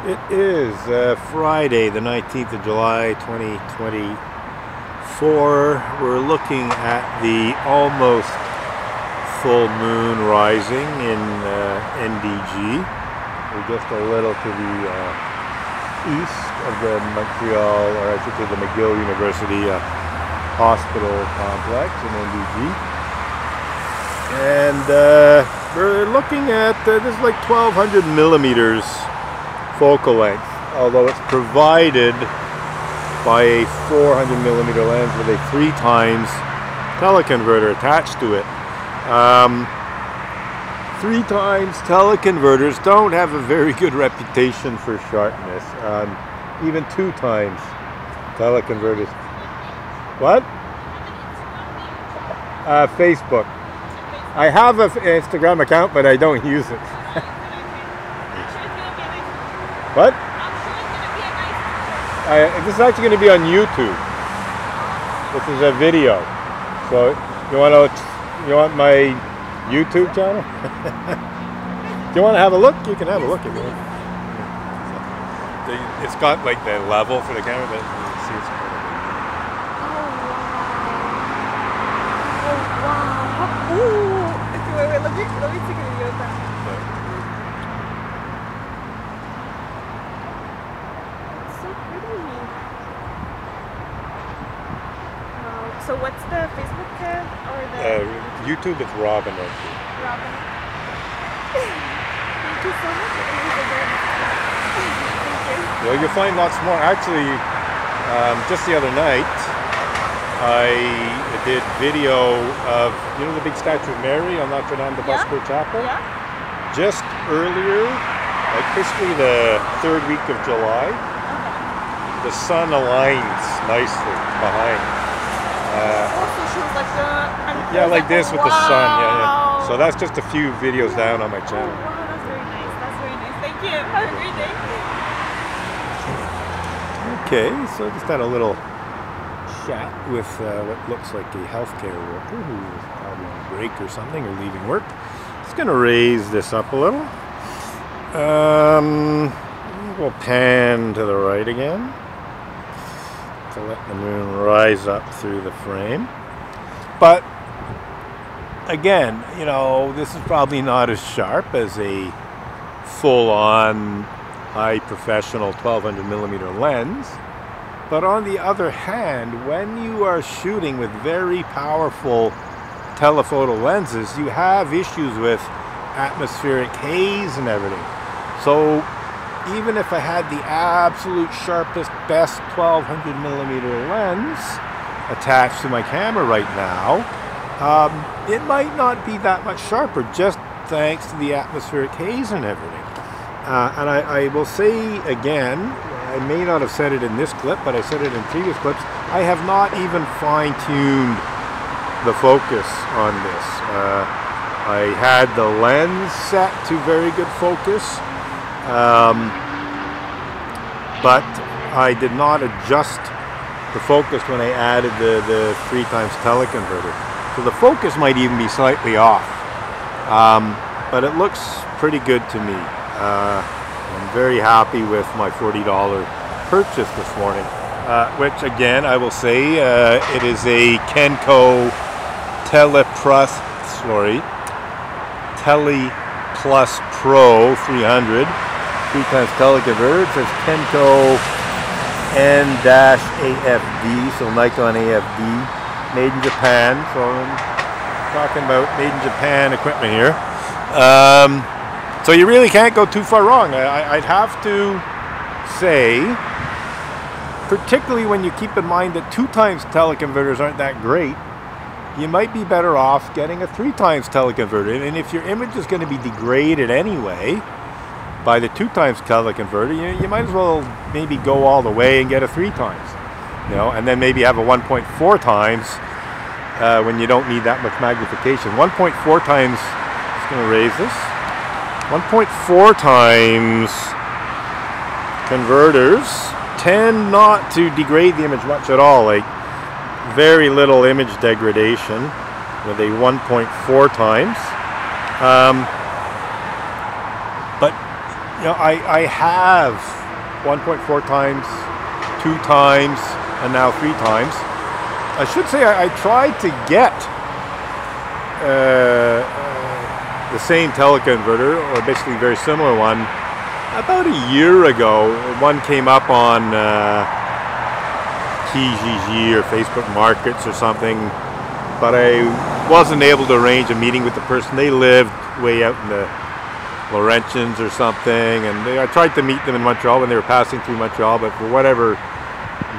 It is Friday, the 19th of July, 2024. We're looking at the almost full moon rising in NDG. We're just a little to the east of the Montreal, or I should say the McGill University Hospital complex in NDG. And we're looking at, this is like 1200 millimeters focal length, although it's provided by a 400 millimeter lens with a 3x teleconverter attached to it. 3x teleconverters don't have a very good reputation for sharpness. Even 2x teleconverters. What? Facebook. I have an Instagram account, but I don't use it. What? This is actually going to be on YouTube. This is a video. So you want my YouTube channel? Do you want to have a look? You can have a look if you want. It's got like the level for the camera, but you can see it's kind of... Oh wow! Ooh! Okay, wait, let me take a video of that. So what's the Facebook or the YouTube? It's Robin. Robin. Thank you so much. Thank you. Well, you'll find lots more. Actually, just the other night, I did video of, you know, the big statue of Mary on Notre Dame de Bosco Chapel? Yeah. Just earlier, like basically the third week of July, the sun aligns nicely behind. Also shows like yeah, like this with the sun. Yeah. So that's just a few videos down on my channel. Oh, wow, that's very nice. That's very nice. Thank you. Have a great day. Okay, so just had a little chat with what looks like a healthcare worker who's probably on a break or something, or leaving work. Just going to raise this up a little. We'll pan to the right again to let the moon rise up through the frame. But again, you know, this is probably not as sharp as a full-on high professional 1200 millimeter lens. But on the other hand, when you are shooting with very powerful telephoto lenses, you have issues with atmospheric haze and everything. So even if I had the absolute sharpest, best 1200 millimeter lens attached to my camera right now, it might not be that much sharper, just thanks to the atmospheric haze and everything. And I will say again, I may not have said it in this clip, but I said it in previous clips, I have not even fine-tuned the focus on this. I had the lens set to very good focus, but I did not adjust the focus when I added the 3x teleconverter. So the focus might even be slightly off, but it looks pretty good to me. I'm very happy with my $40 purchase this morning, which again I will say it is a Kenko Teleplus Pro 300 3x teleconverter. It says Kenko N-AFD, so Nikon AFD, made in Japan. So I'm talking about made in Japan equipment here. So you really can't go too far wrong. I'd have to say, particularly when you keep in mind that 2x teleconverters aren't that great, you might be better off getting a 3x teleconverter. And if your image is going to be degraded anyway by the 2x teleconverter, you might as well maybe go all the way and get a 3x, you know, and then maybe have a 1.4x when you don't need that much magnification. 1.4x, just going to raise this. 1.4x converters tend not to degrade the image much at all, like very little image degradation with a 1.4x. But you know, I have 1.4 times, 2 times, and now 3 times. I should say I tried to get the same teleconverter, or basically a very similar one, about a year ago. One came up on Kijiji or Facebook Markets or something, but I wasn't able to arrange a meeting with the person. They lived way out in the Laurentians or something, and I tried to meet them in Montreal when they were passing through Montreal, but for whatever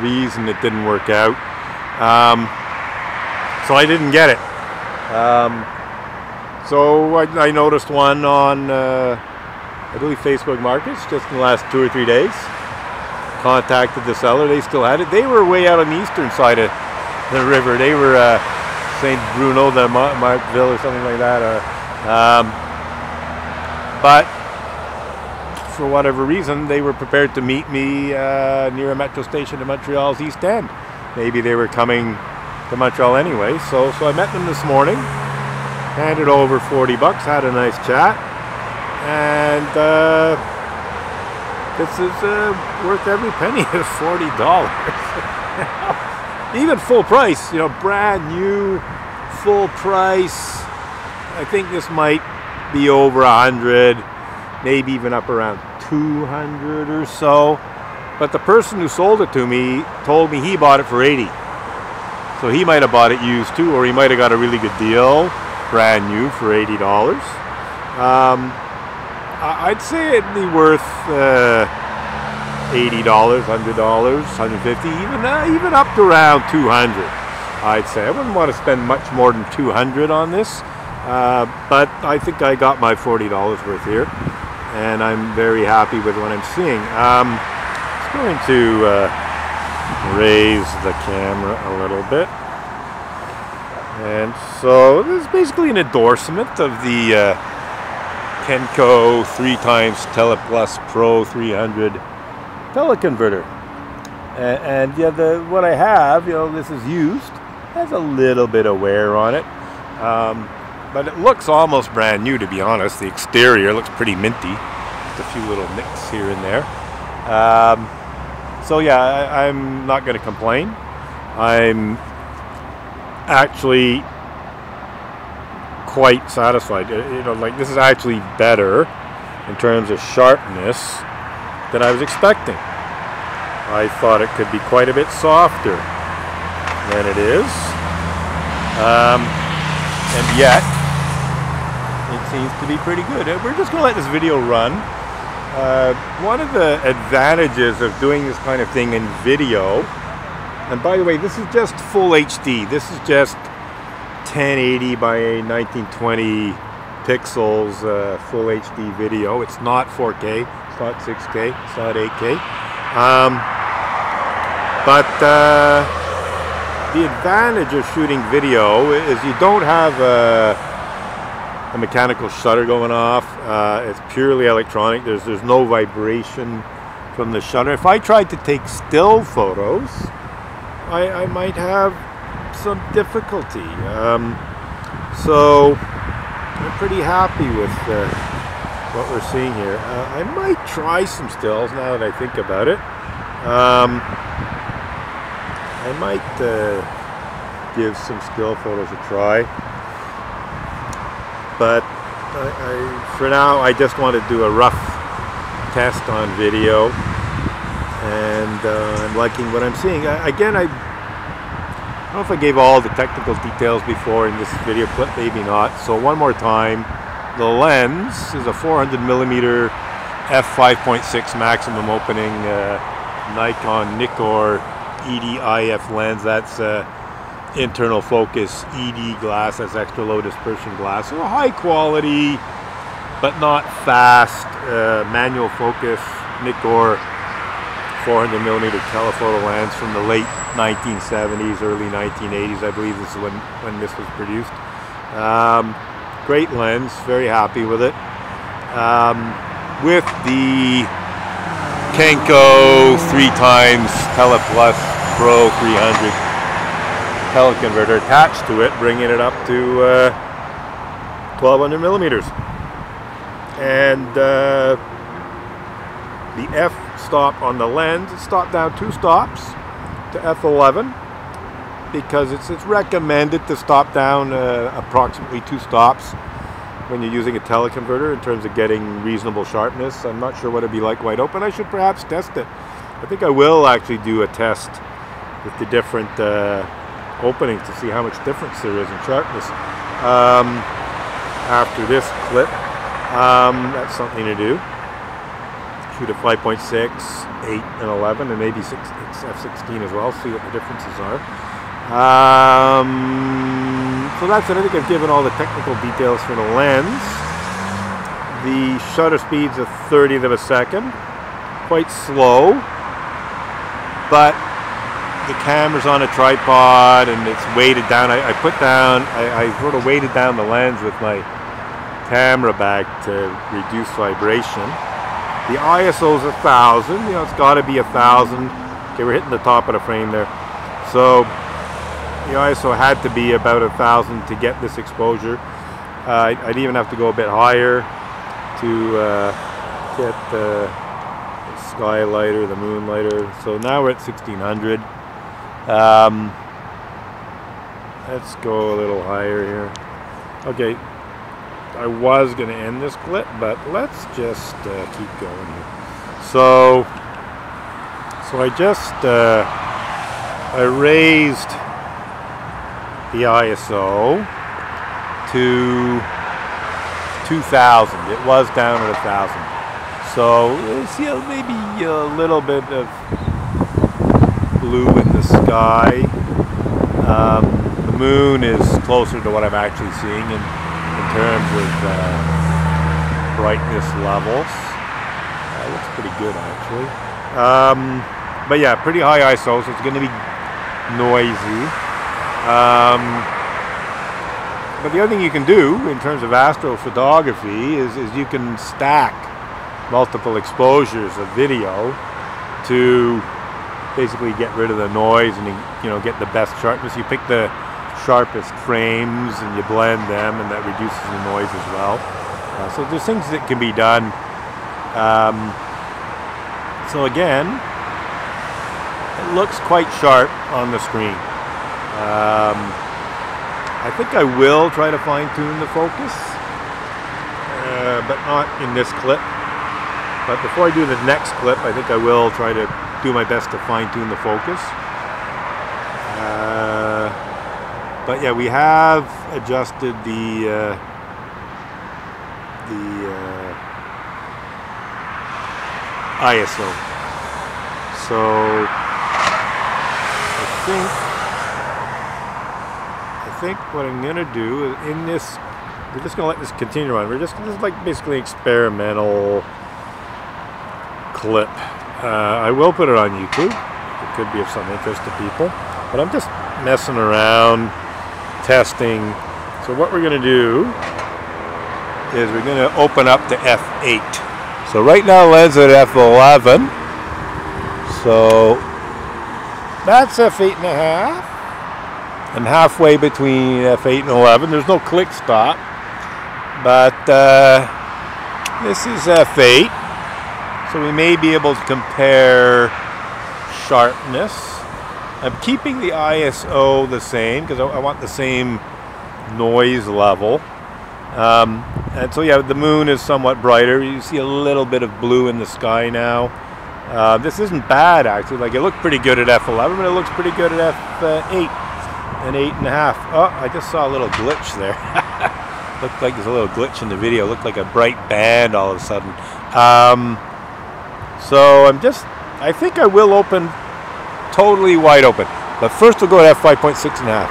reason it didn't work out. So I didn't get it. So I noticed one on I believe Facebook Markets just in the last 2 or 3 days. Contacted the seller, they still had it. They were way out on the eastern side of the river. They were St. Bruno de Marqueville or something like that. But for whatever reason, they were prepared to meet me near a metro station in Montreal's East End. Maybe they were coming to Montreal anyway. So I met them this morning, handed over 40 bucks, had a nice chat, and this is worth every penny of $40. Even full price, you know, brand new, full price. I think this might be over 100, maybe even up around 200 or so. But the person who sold it to me told me he bought it for 80. So he might have bought it used too, or he might have got a really good deal, brand new for $80. I'd say it'd be worth $80, $100, $150, even up to around 200. I'd say I wouldn't want to spend much more than 200 on this, but I think I got my $40 worth here, and I'm very happy with what I'm seeing. Just going to raise the camera a little bit, and so this is basically an endorsement of the Kenko 3x Teleplus Pro 300 teleconverter, and yeah, what I have, you know, this is used, has a little bit of wear on it, but it looks almost brand new, to be honest. The exterior looks pretty minty, just a few little nicks here and there. So yeah, I'm not going to complain. I'm actually quite satisfied. You know, like, this is actually better in terms of sharpness than I was expecting. I thought it could be quite a bit softer than it is, and yet it seems to be pretty good. We're just going to let this video run. One of the advantages of doing this kind of thing in video, and by the way, this is just full HD. This is just 1080 by 1920 pixels, full HD video. It's not 4K, it's not 6K, it's not 8K. But the advantage of shooting video is you don't have a mechanical shutter going off. It's purely electronic. There's no vibration from the shutter. If I tried to take still photos, I might have some difficulty. So I'm pretty happy with what we're seeing here. I might try some stills now that I think about it. I might give some still photos a try, but for now I just want to do a rough test on video, and I'm liking what I'm seeing. Again, I don't know if I gave all the technical details before in this video clip, maybe not. So one more time, the lens is a 400mm f5.6 maximum opening Nikon Nikkor EDIF lens. That's internal focus ED glass, that's extra low dispersion glass. So high quality, but not fast, manual focus Nikkor 400mm telephoto lens from the late 1970s, early 1980s, I believe this is when this was produced. Great lens, very happy with it. With the Kenko 3x Teleplus Pro 300 teleconverter attached to it, bringing it up to 1200mm. And the f-stop on the lens. It's stopped down 2 stops to f11 because it's recommended to stop down approximately 2 stops when you're using a teleconverter in terms of getting reasonable sharpness. I'm not sure what it'd be like wide open. I should perhaps test it. I think I will actually do a test with the different openings to see how much difference there is in sharpness after this clip. That's something to do. Shoot at 5.6, 8, and 11, and maybe f16 as well, see what the differences are. So that's it. I think I've given all the technical details for the lens. The shutter speed's a 30th of a second, quite slow, but the camera's on a tripod and it's weighted down. I sort of weighted down the lens with my camera bag to reduce vibration. The ISO's 1000, you know, it's got to be 1000. Okay, we're hitting the top of the frame there. So the ISO had to be about 1000 to get this exposure. I'd even have to go a bit higher to get the skylight or the moonlighter. So now we're at 1600. Let's go a little higher here. Okay, I was going to end this clip, but let's just keep going here. So I just I raised the ISO to 2000. It was down at 1000. So you see maybe a little bit of blue in the sky. The moon is closer to what I'm actually seeing in terms of brightness levels. Looks pretty good actually. But yeah, pretty high ISO, so it's going to be noisy. But the other thing you can do in terms of astrophotography is you can stack multiple exposures of video to basically get rid of the noise and get the best sharpness. You pick the sharpest frames and you blend them, and that reduces the noise as well. So there's things that can be done. So again, it looks quite sharp on the screen. I think I will try to fine-tune the focus, but not in this clip. But before I do the next clip, I think I will try to do my best to fine-tune the focus. But yeah, we have adjusted the ISO. So I think what I'm gonna do is in this, we're just gonna let this continue on. This is like basically experimental clip. I will put it on YouTube. It could be of some interest to people, but I'm just messing around, testing. So what we're going to do is we're going to open up to f8. So right now lens at f11. So that's f8 and a half. I'm halfway between f8 and 11. There's no click stop, but this is f8. So we may be able to compare sharpness. I'm keeping the ISO the same because I want the same noise level. And so yeah, the moon is somewhat brighter. You see a little bit of blue in the sky now. This isn't bad actually. Like it looked pretty good at f11, but it looks pretty good at f8 and 8.5. Oh, I just saw a little glitch there. Looked like there's a little glitch in the video. Looked like a bright band all of a sudden. So I think I will open totally wide open. But first we'll go at f5.6.5.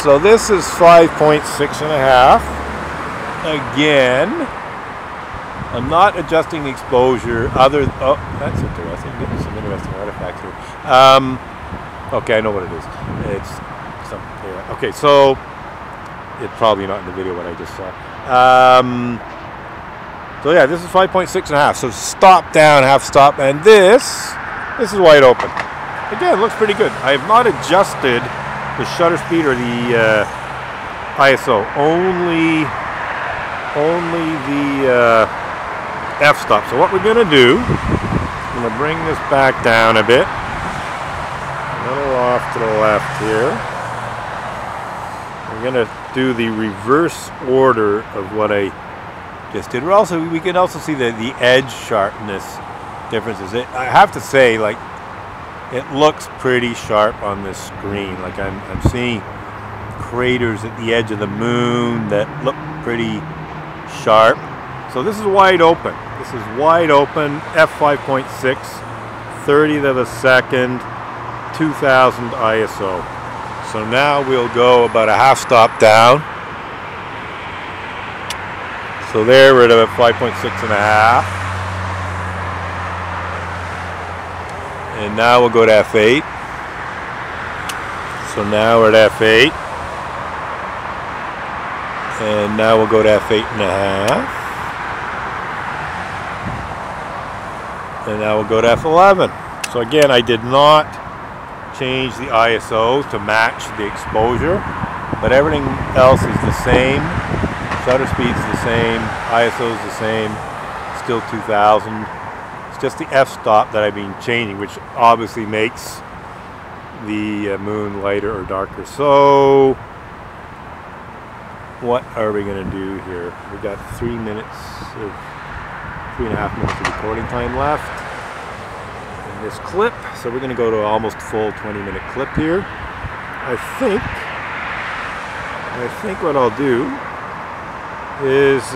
So this is 5.6.5. Again, I'm not adjusting the exposure oh, that's interesting. I'm getting some interesting artifacts here. Okay, I know what it is. It's some, yeah. Okay, so it's probably not in the video what I just saw. So yeah, this is 5.6.5. So stop down, half stop, and this is wide open. Again, it looks pretty good. I have not adjusted the shutter speed or the ISO. Only the f-stop. So what we're going to do going to bring this back down a bit. A little off to the left here. We're going to do the reverse order of what I just did. We can also see the edge sharpness differences. I have to say, like, it looks pretty sharp on this screen. Like I'm seeing craters at the edge of the moon that look pretty sharp. So this is wide open. This is wide open, f5.6, 30th of a second, 2000 ISO. So now we'll go about a half stop down. So there we're at about 5.6 and a half. And now we'll go to f8. So now we're at f8. And now we'll go to f8 and a half. And now we'll go to f11. So again, I did not change the ISO to match the exposure, but everything else is the same. Shutter speed's the same, ISO is the same, still 2000. It's just the f-stop that I've been changing, which obviously makes the moon lighter or darker. So what are we going to do here? We've got 3.5 minutes of recording time left in this clip. So we're going to go to almost full 20-minute clip here. I think what I'll do is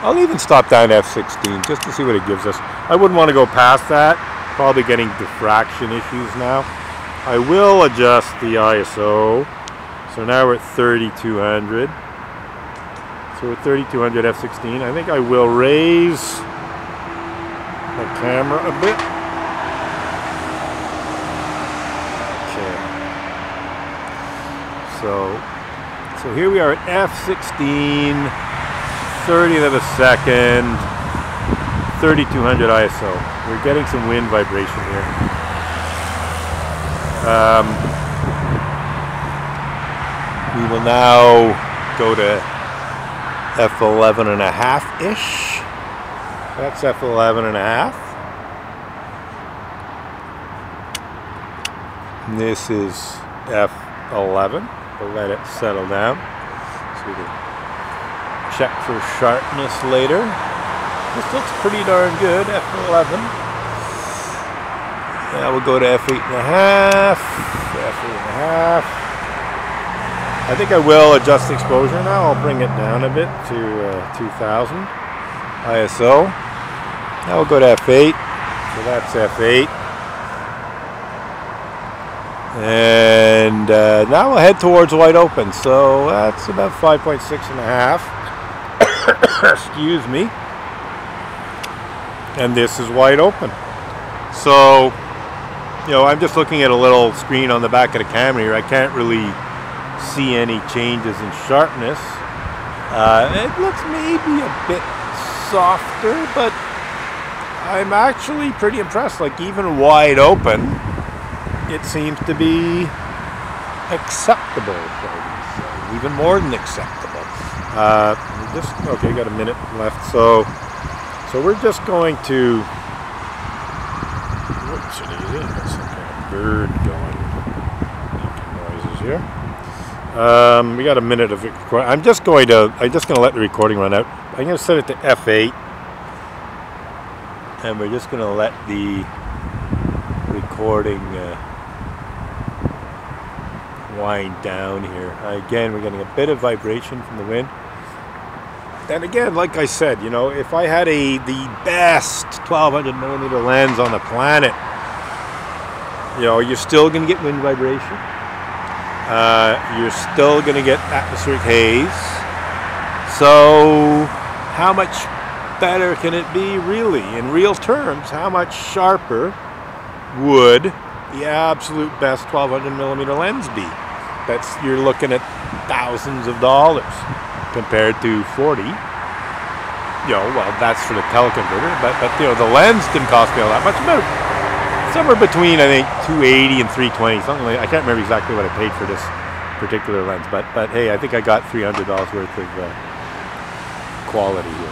I'll even stop down to f16 just to see what it gives us. I wouldn't want to go past that. Probably getting diffraction issues now. I will adjust the ISO. So now we're at 3200. So we're at 3200 f16. I think I will raise the camera a bit. Okay. So here we are at f16, 30th of a second, 3200 ISO. We're getting some wind vibration here. We will now go to f11 and a half-ish. That's f11 and a half. And this is f11. We'll let it settle down so we can check for sharpness later. This looks pretty darn good, f11. Now we'll go to f8 and a half, f8 and a half. I think I will adjust the exposure now. I'll bring it down a bit to 2000 ISO. Now we'll go to f8. So that's f8. And now we'll head towards wide open. So that's about 5.6 and a half. Excuse me. And this is wide open. So, you know, I'm just looking at a little screen on the back of the camera here. I can't really see any changes in sharpness. It looks maybe a bit softer, but I'm actually pretty impressed. Like, even wide open, it seems to be acceptable, even more than acceptable. Okay, got a minute left, so we're just going to. Whoops, it is in. There's some kind of bird going, making noises here. We got a minute of recording. I'm just going to let the recording run out. I'm going to set it to f8, and we're just going to let the recording wind down here. Again, we're getting a bit of vibration from the wind. And again, like I said, you know, if I had the best 1200mm lens on the planet, you know, you're still going to get wind vibration. You're still going to get atmospheric haze. So how much better can it be, really? In real terms, how much sharper would the absolute best 1200mm lens be? You're looking at thousands of dollars compared to 40. You know, well, that's for the teleconverter, but you know, the lens didn't cost me all that much. About somewhere between, I think, $280 and $320, something like. I can't remember exactly what I paid for this particular lens, but hey, I think I got $300 worth of quality here.